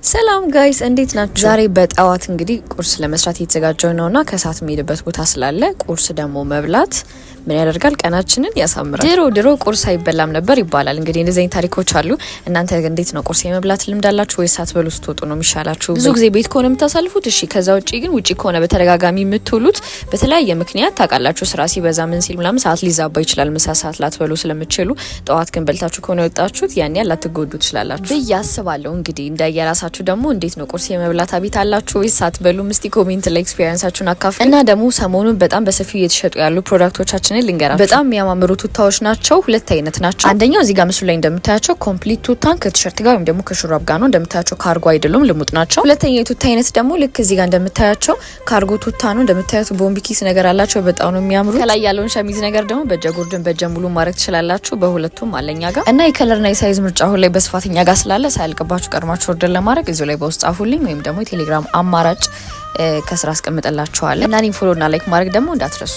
ሰላም ጋይስ እንዴት ናችሁ? ዛሬ በጠዋት እንግዲህ ቁርስ ለመስራት እየተዘጋጀው ነውና ከሰዓት የሚሄድበት ቦታ ስላለ ቁርስ ደግሞ መብላት ምን ያደርጋል ቀናችንን ያሳምራል። ድሮ ቁርስ አይበላም ነበር ይባላል። እንግዲህ እንደዚህ ታሪኮች አሉ። እናንተ እንዴት ነው ቁርስ የመብላት ልምድ አላችሁ ወይስ ሳትበሉ ስትወጡ ነው የሚሻላችሁ? ብዙ ጊዜ ቤት ከሆነ የምታሳልፉት እሺ። ከዛ ውጪ ግን ውጪ ከሆነ በተደጋጋሚ የምትውሉት በተለያየ ምክንያት ታውቃላችሁ። ስራ ሲበዛ ምን ሲል ምናምን ሰዓት ሊዛባ ይችላል። ምሳ ሰዓት ላትበሉ ስለምትችሉ ጠዋት ግን በልታችሁ ከሆነ የወጣችሁት ያን ያህል ላትጎዱ ትችላላችሁ ብዬ አስባለሁ። እንግዲህ እንደየራሳችሁ ደግሞ እንዴት ነው ቁርስ የመብላት ሀቢት አላችሁ ወይስ ሳትበሉ? እስቲ ኮሜንት ላይ ኤክስፒሪየንሳችሁን አካፍሉ። እና ደግሞ ሰሞኑን በጣም በሰፊው እየተሸጡ ያሉ ፕሮዳክቶቻችንን ልንገራችሁ። በጣም የሚያማምሩ ቱታዎች ናቸው። ሁለት አይነት ናቸው። አንደኛው እዚህ ጋር ምስሉ ላይ እንደምታያቸው ኮምፕሊት ቱታን ከቲሸርት ጋር ወይም ደግሞ ከሹራብ ጋር ነው። እንደምታያቸው ካርጎ አይደሉም፣ ልሙጥ ናቸው። ሁለተኛው የቱታ አይነት ደግሞ ልክ እዚህ ጋር እንደምታያቸው ካርጎ ቱታ ነው። እንደምታዩት ቦምቢ ኪስ ነገር አላቸው። በጣም ነው የሚያምሩ። ከላይ ያለውን ሸሚዝ ነገር ደግሞ በእጀ ጉርድን በእጀ ሙሉ ማድረግ ትችላላችሁ። በሁለቱም አለኛ ጋር እና የከለርና የሳይዝ ምርጫ አሁን ላይ በስፋተኛ ጋር ስላለ ሳያልቅባችሁ ቀድማችሁ ኦርደር ለማድረግ እዚሁ ላይ በውስጥ ጻፉልኝ ወይም ደግሞ የቴሌግራም አማራጭ ከስራ አስቀምጥላችኋለሁ። እና እኔን ፎሎ እና ላይክ ማድረግ ደግሞ እንዳትረሱ።